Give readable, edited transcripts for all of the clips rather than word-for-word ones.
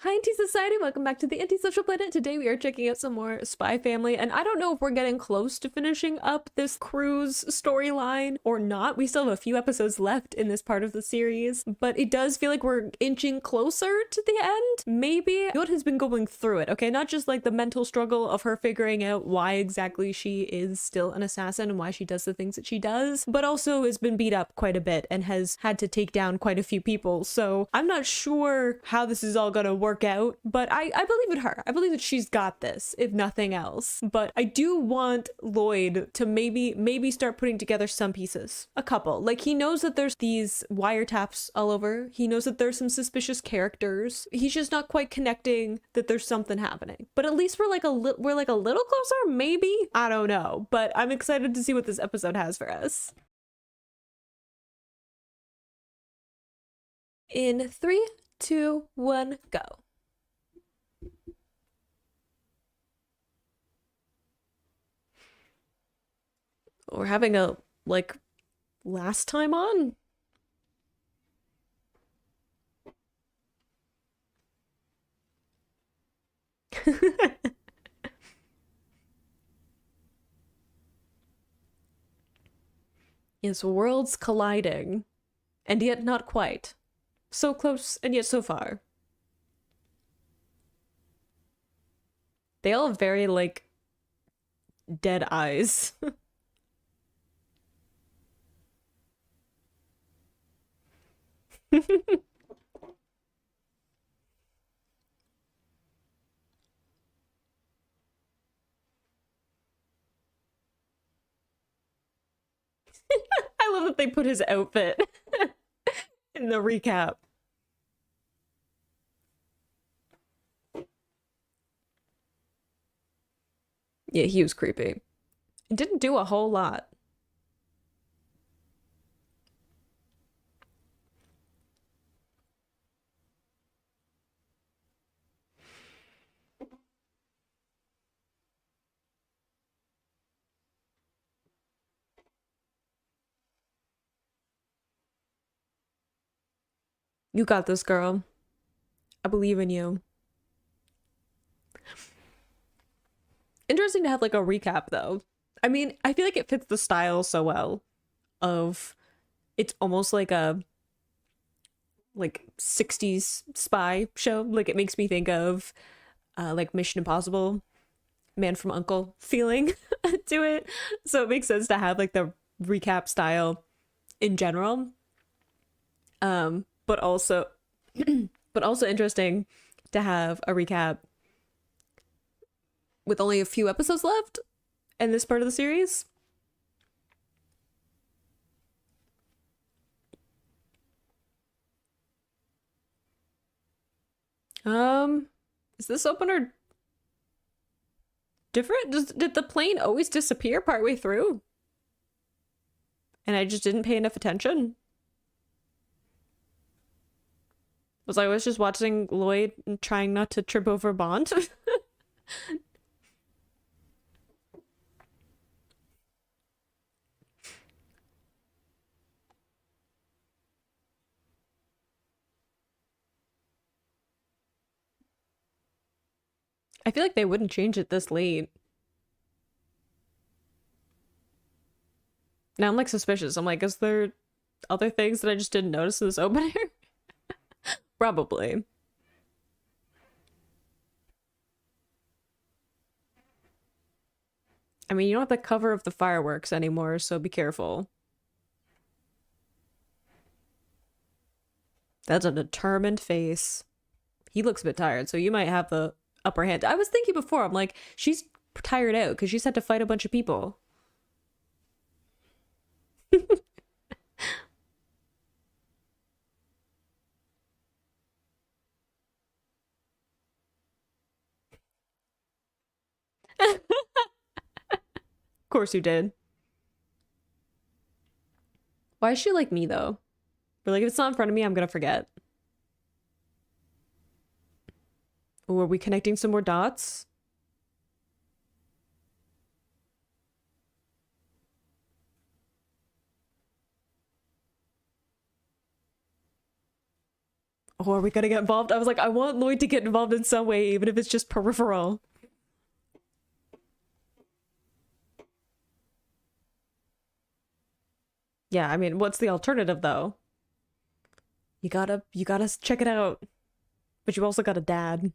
Hi, Anti-Society! Welcome back to the Antisocial Planet. Today we are checking out some more Spy Family, and I don't know if we're getting close to finishing up this cruise storyline or not. We still have a few episodes left in this part of the series, but it does feel like we're inching closer to the end. Maybe what has been going through it, okay? Not just like the mental struggle of her figuring out why exactly she is still an assassin and why she does the things that she does, but also has been beat up quite a bit and has had to take down quite a few people. So I'm not sure how this is all gonna work out, but I believe in her. I believe that she's got this, if nothing else. But I do want Lloyd to maybe start putting together some pieces. A couple. Like, he knows that there's these wiretaps all over. He knows that there's some suspicious characters. He's just not quite connecting that there's something happening. But at least we're like a little closer, maybe? I don't know. But I'm excited to see what this episode has for us. In 3, 2, 1, go. We're having a, like, last time on? Yes, worlds colliding. And yet not quite. So close and yet so far. They all have very, like, dead eyes. I love that they put his outfit in the recap. Yeah, he was creepy. It didn't do a whole lot. You got this, girl. I believe in you. Interesting to have like a recap though. I mean, I feel like it fits the style so well of it's almost like a 60s spy show. Like, it makes me think of like Mission Impossible, Man from Uncle feeling to it. So it makes sense to have like the recap style in general. But also but also interesting to have a recap with only a few episodes left in this part of the series. Um, is this opener different? Did the plane always disappear partway through? And I just didn't pay enough attention? Was I was just watching Lloyd and trying not to trip over Bond? I feel like they wouldn't change it this late. Now I'm like suspicious. I'm like, is there other things that I just didn't notice in this opener? Probably. I mean, you don't have the cover of the fireworks anymore, so be careful. That's a determined face. He looks a bit tired, so you might have the upper hand. I was thinking before, I'm like, she's tired out because she's had to fight a bunch of people. Of course you did. Why is she like me though? But like, if it's not in front of me, I'm gonna forget. Ooh, are we connecting some more dots? Oh, are we gonna get involved? I was like, I want Lloyd to get involved in some way, even if it's just peripheral. Yeah, I mean, what's the alternative though? You gotta check it out. But you also got a dad.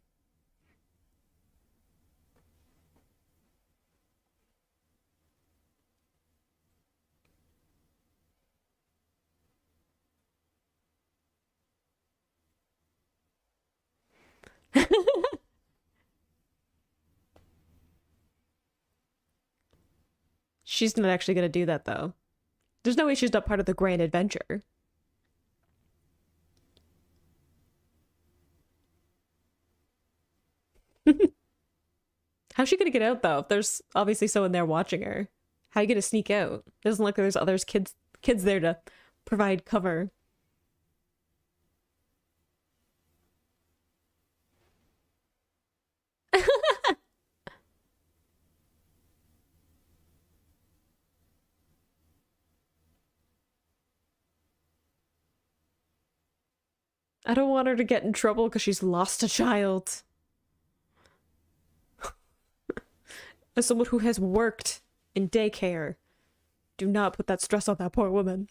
She's not actually gonna do that though. There's no way she's not part of the grand adventure. How's she gonna get out though? If there's obviously someone there watching her. How are you gonna sneak out? It doesn't look like there's others kids there to provide cover. I don't want her to get in trouble because she's lost a child. As someone who has worked in daycare, do not put that stress on that poor woman.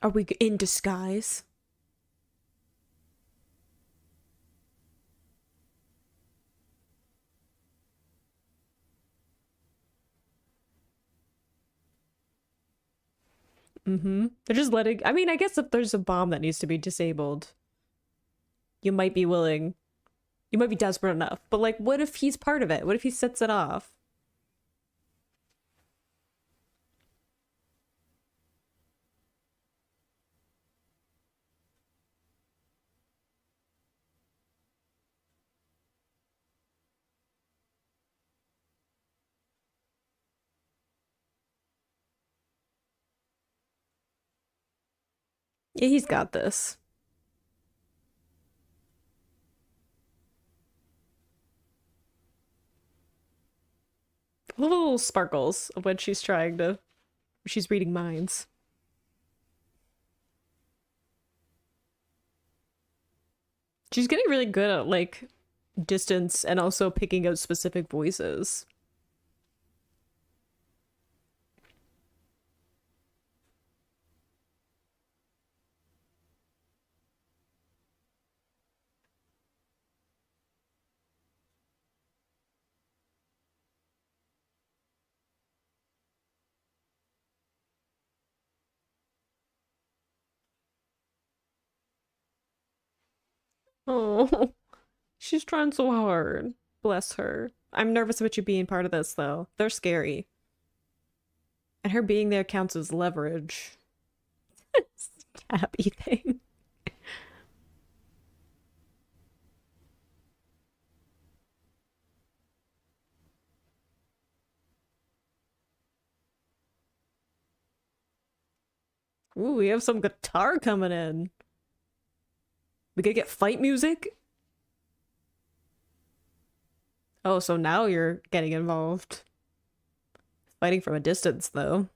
Are we in disguise? Mm-hmm. They're just letting. I mean, I guess if there's a bomb that needs to be disabled, you might be willing. You might be desperate enough. But, like, what if he's part of it? What if he sets it off? Yeah, he's got this. Little sparkles of when she's trying to. She's reading minds. She's getting really good at, like, distance and also picking out specific voices. Oh, she's trying so hard. Bless her. I'm nervous about you being part of this, though. They're scary. And her being there counts as leverage. Happy thing. Ooh, we have some guitar coming in. We could get fight music? Oh, so now you're getting involved. Fighting from a distance, though.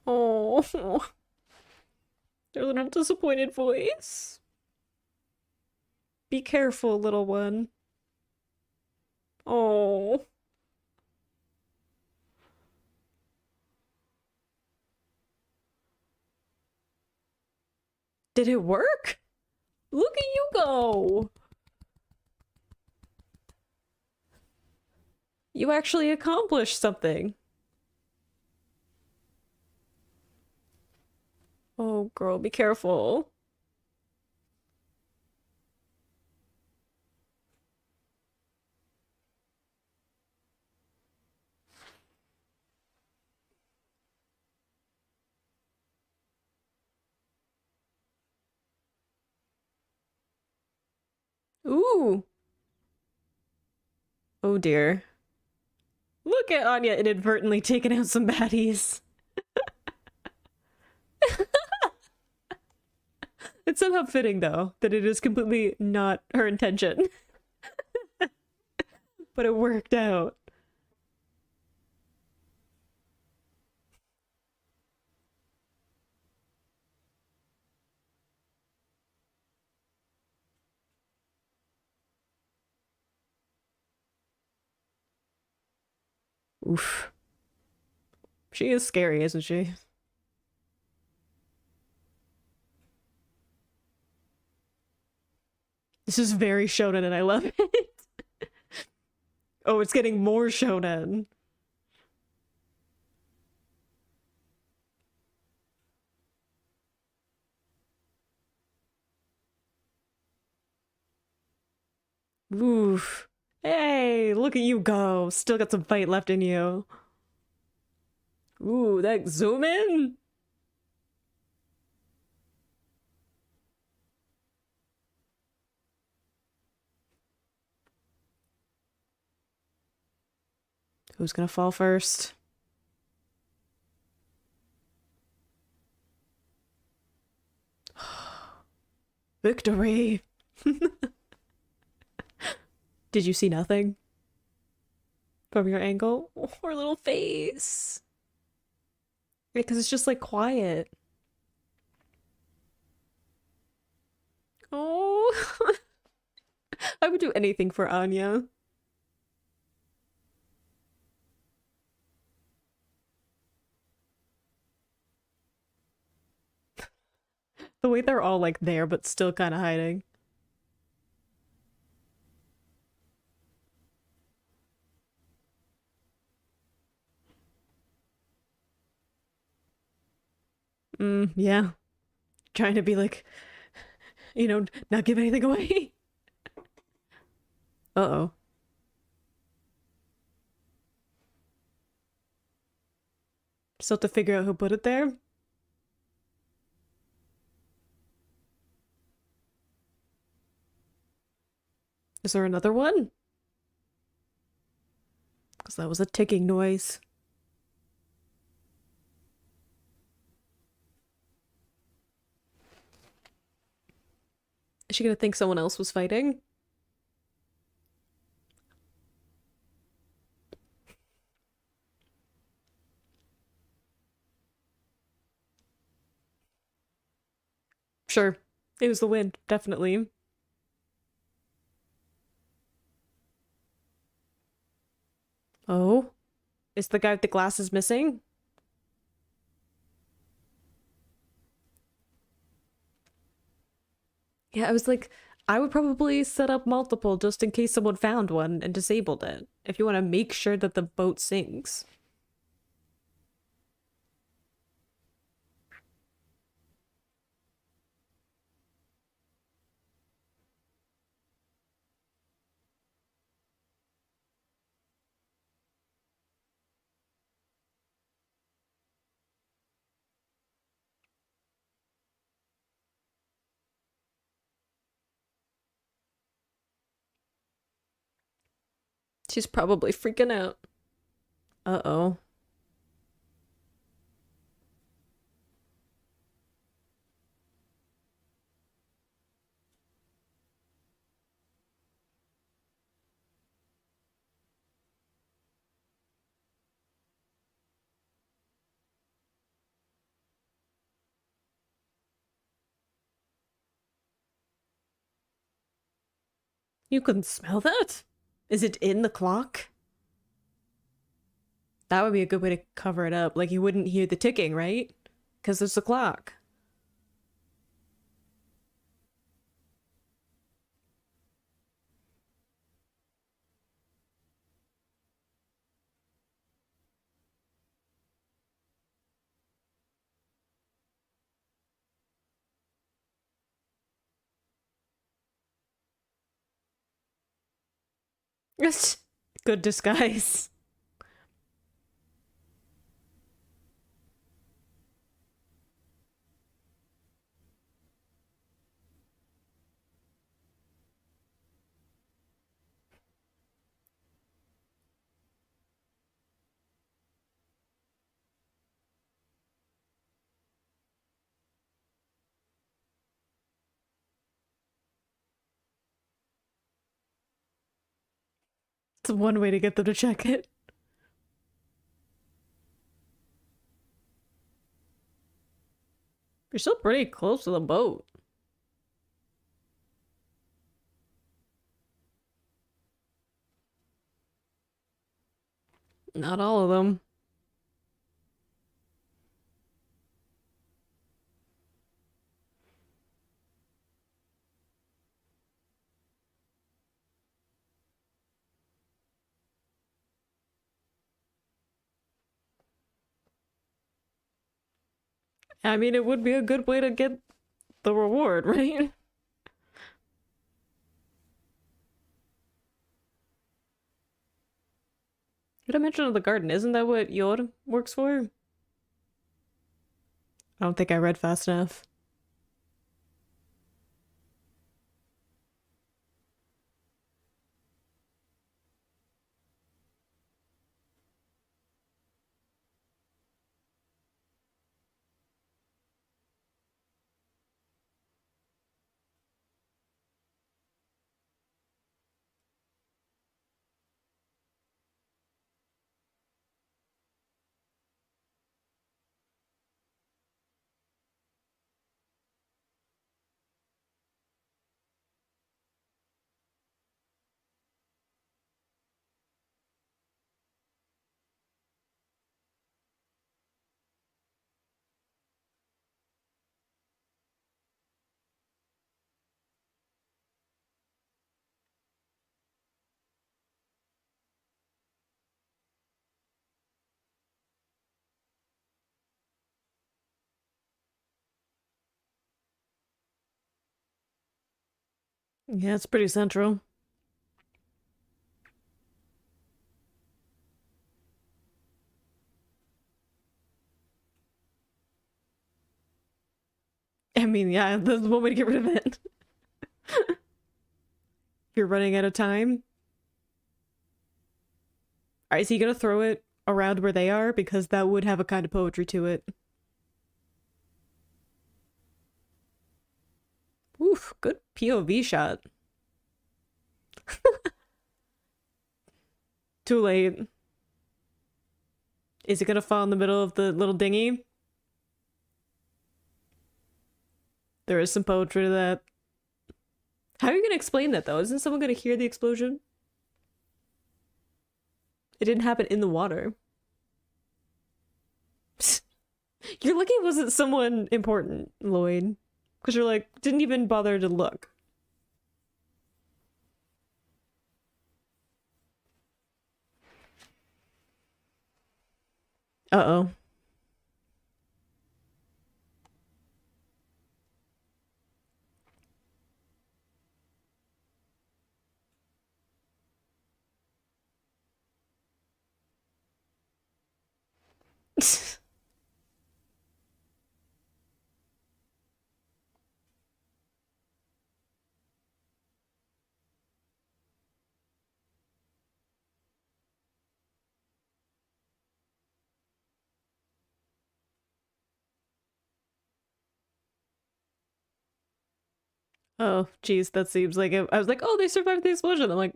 Oh, there's a little disappointed voice. Be careful, little one. Oh. Did it work? Look at you go! You actually accomplished something. Oh, girl, be careful. Ooh. Oh dear. Look at Anya inadvertently taking out some baddies. It's somehow fitting, though, that it is completely not her intention, but it worked out. Oof. She is scary, isn't she? This is very shonen and I love it. Oh, it's getting more shonen. Oof. Hey, look at you go. Still got some fight left in you. Ooh, that zoom in? Who's gonna fall first? Victory! Did you see nothing? From your angle? Oh, her little face. Because it's just like quiet. Oh, I would do anything for Anya. The way they're all like there, but still kind of hiding. Yeah. Trying to be like, not give anything away. Uh-oh. Still have to figure out who put it there. Is there another one? Because that was a ticking noise. Is she gonna think someone else was fighting? Sure. It was the wind, definitely. Oh? Is the guy with the glasses missing? Yeah, I was like, I would probably set up multiple just in case someone found one and disabled it. If you want to make sure that the boat sinks. She's probably freaking out. Uh-oh. You couldn't smell that? Is it in the clock? That would be a good way to cover it up. Like you wouldn't hear the ticking, right? Because there's a clock. Good disguise. It's one way to get them to check it. You're still pretty close to the boat. Not all of them. I mean, it would be a good way to get the reward, right? Did I mention the garden? Isn't that what Yod works for? I don't think I read fast enough. Yeah, it's pretty central. I mean, yeah, that's one way to get rid of it. If you're running out of time. Alright, is he gonna throw it around where they are? Because that would have a kind of poetry to it. Oof, good POV shot. Too late. Is it gonna fall in the middle of the little dinghy? There is some poetry to that. How are you gonna explain that though? Isn't someone gonna hear the explosion? It didn't happen in the water. You're lucky it wasn't someone important, Lloyd. Because you're like, didn't even bother to look. Uh-oh. Oh, geez, that seems like it. I was like, oh, they survived the explosion. I'm like,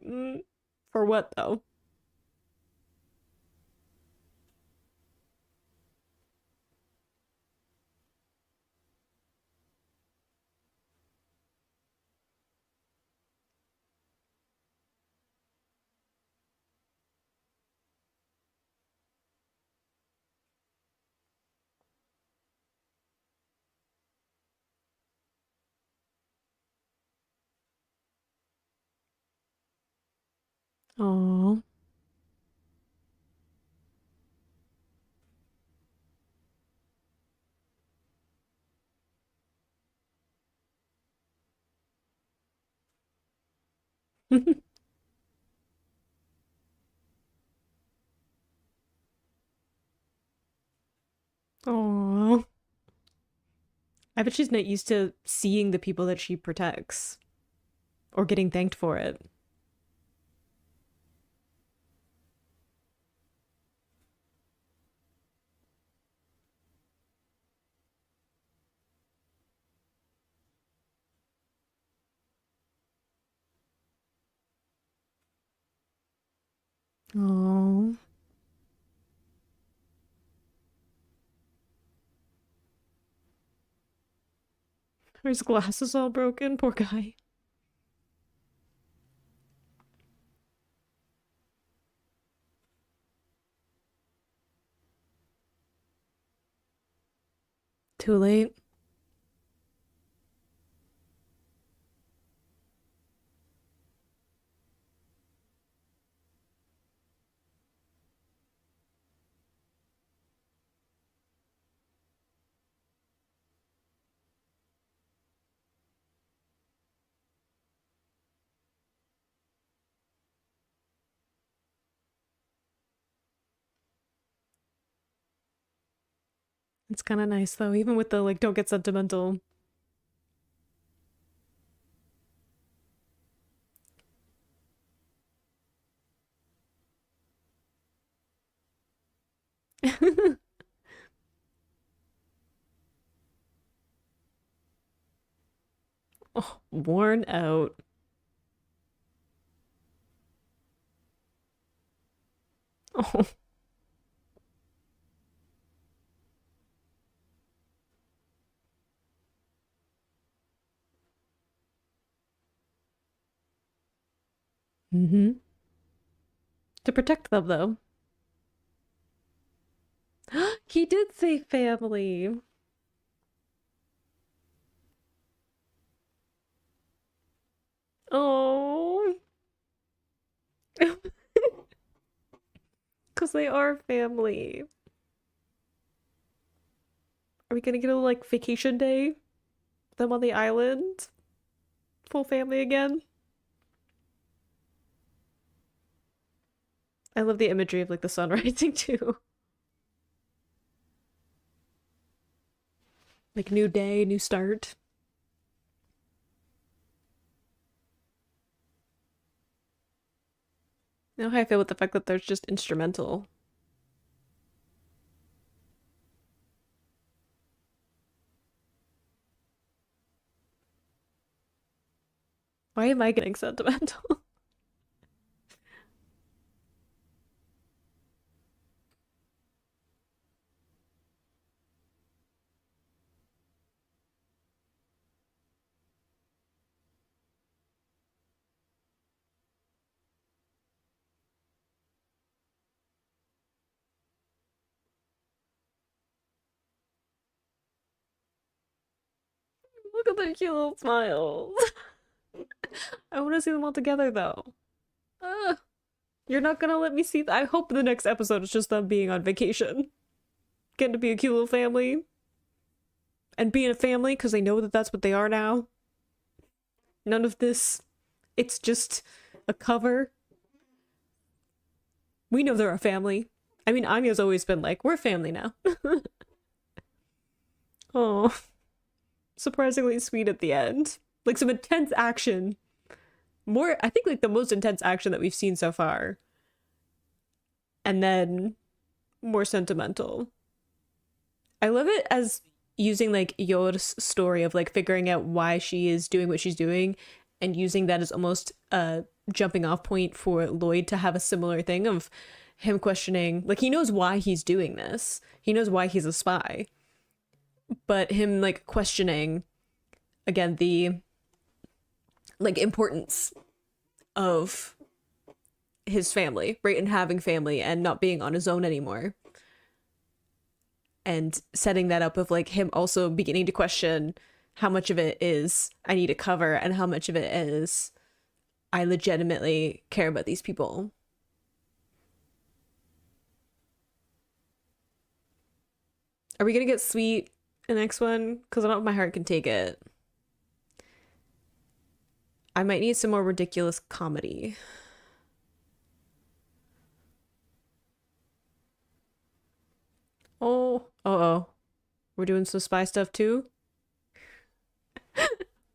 for what though? Oh. Oh. I bet she's not used to seeing the people that she protects or getting thanked for it. Oh, his glass is all broken. Poor guy. Too late. It's kind of nice though, even with the like, don't get sentimental. Oh, worn out. Oh, mm-hmm. To protect them though. He did say family. Oh, because they are family. Are we gonna get a like vacation day? Them on the island? Full family again? I love the imagery of like the sun rising too. Like new day, new start. You know how I feel with the fact that there's just instrumental. Why am I getting sentimental? Look at their cute little smiles. I want to see them all together though. Ugh. You're not gonna let me see. I hope the next episode is just them being on vacation, getting to be a cute little family, and being a family because they know that that's what they are now. None of this. It's just a cover. We know they're a family. I mean, Anya's always been like, we're family now. Oh, surprisingly sweet at the end. Like some intense action. More, I think, like the most intense action that we've seen so far. And then more sentimental. I love it as using like Yor's story of like figuring out why she is doing what she's doing and using that as almost a jumping off point for Lloyd to have a similar thing of him questioning, like he knows why he's doing this. He knows why he's a spy. But him like questioning again the like importance of his family, right? And having family and not being on his own anymore. And setting that up of like him also beginning to question how much of it is I need a cover and how much of it is I legitimately care about these people. Are we gonna get sweet in the next one? Because I don't know if my heart can take it. I might need some more ridiculous comedy. Oh, uh oh. We're doing some spy stuff too?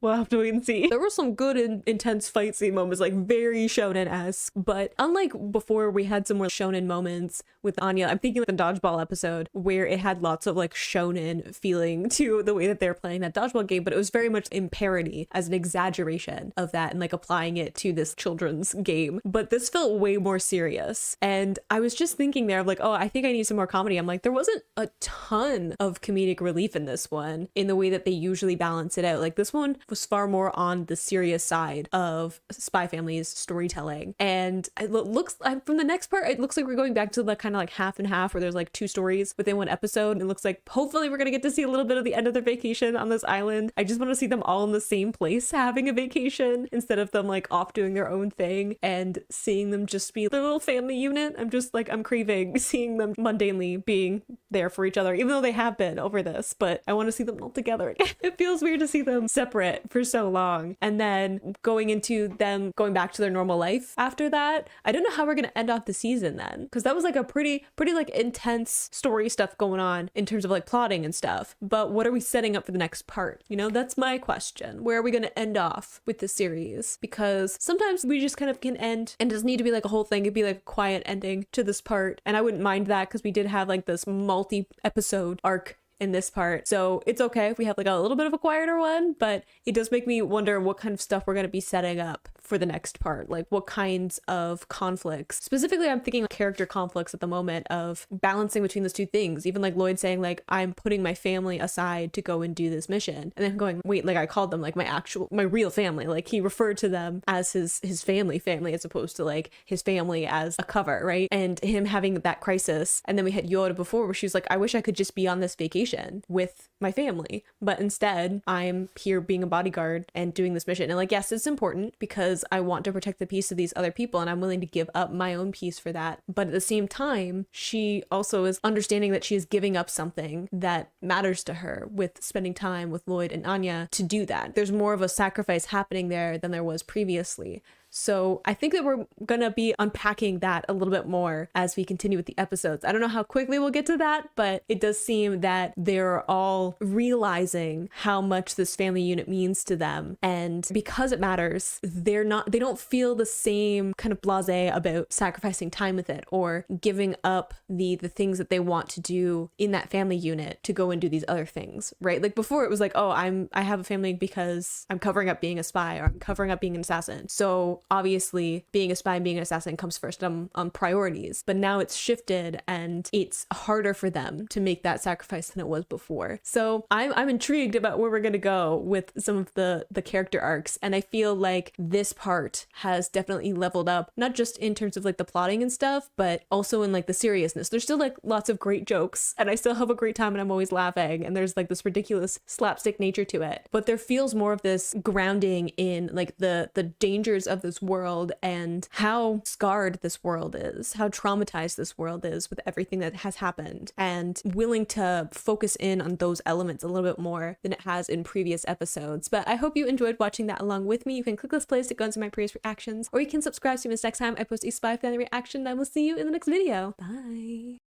We'll have to wait and see. There were some good and intense fight scene moments, like very shonen-esque, but unlike before we had some more shonen moments with Anya, I'm thinking like the dodgeball episode where it had lots of like shonen feeling to the way that they're playing that dodgeball game, but it was very much in parody as an exaggeration of that and like applying it to this children's game. But this felt way more serious. And I was just thinking there of like, oh, I think I need some more comedy. I'm like, there wasn't a ton of comedic relief in this one in the way that they usually balance it out. Like this one was far more on the serious side of Spy Family's storytelling. And it looks from the next part, it looks like we're going back to the kind of like half and half where there's like two stories within one episode. And it looks like hopefully we're going to get to see a little bit of the end of their vacation on this island. I just want to see them all in the same place having a vacation instead of them like off doing their own thing and seeing them just be their little family unit. I'm just like, I'm craving seeing them mundanely being there for each other, even though they have been over this, but I want to see them all together again. It feels weird to see them separate for so long and then going into them going back to their normal life after that. I don't know how we're going to end off the season then, because that was like a pretty like intense story stuff going on in terms of like plotting and stuff. But what are we setting up for the next part? You know, that's my question. Where are we going to end off with the series? Because sometimes we just kind of can end and it doesn't need to be like a whole thing. It'd be like a quiet ending to this part. And I wouldn't mind that because we did have like this multi-episode arc in this part. So it's okay if we have like a little bit of a quieter one, but it does make me wonder what kind of stuff we're going to be setting up for the next part. Like what kinds of conflicts. Specifically, I'm thinking character conflicts at the moment of balancing between those two things. Even like Lloyd saying like, I'm putting my family aside to go and do this mission. And then going, wait, like I called them like my real family. Like he referred to them as his family as opposed to like his family as a cover, right? And him having that crisis. And then we had Yoda before where she was like, I wish I could just be on this vacation with my family, but instead I'm here being a bodyguard and doing this mission. And like, yes, it's important because I want to protect the peace of these other people and I'm willing to give up my own peace for that. But at the same time, she also is understanding that she is giving up something that matters to her with spending time with Lloyd and Anya to do that. There's more of a sacrifice happening there than there was previously. So I think that we're gonna be unpacking that a little bit more as we continue with the episodes. I don't know how quickly we'll get to that, but it does seem that they're all realizing how much this family unit means to them. And because it matters, they don't feel the same kind of blasé about sacrificing time with it or giving up the things that they want to do in that family unit to go and do these other things, right? Like before it was like, oh, I have a family because I'm covering up being a spy or I'm covering up being an assassin. So obviously being a spy and being an assassin comes first on priorities, but now it's shifted and it's harder for them to make that sacrifice than it was before. So I'm intrigued about where we're going to go with some of the character arcs. And I feel like this part has definitely leveled up, not just in terms of like the plotting and stuff, but also in like the seriousness. There's still like lots of great jokes and I still have a great time and I'm always laughing and there's like this ridiculous slapstick nature to it, but there feels more of this grounding in like the dangers of this world and how scarred this world is, how traumatized this world is with everything that has happened, and willing to focus in on those elements a little bit more than it has in previous episodes. But I hope you enjoyed watching that along with me. You can click this place to go into my previous reactions, or you can subscribe to me next time I post a Spy Family reaction. I will see you in the next video. Bye.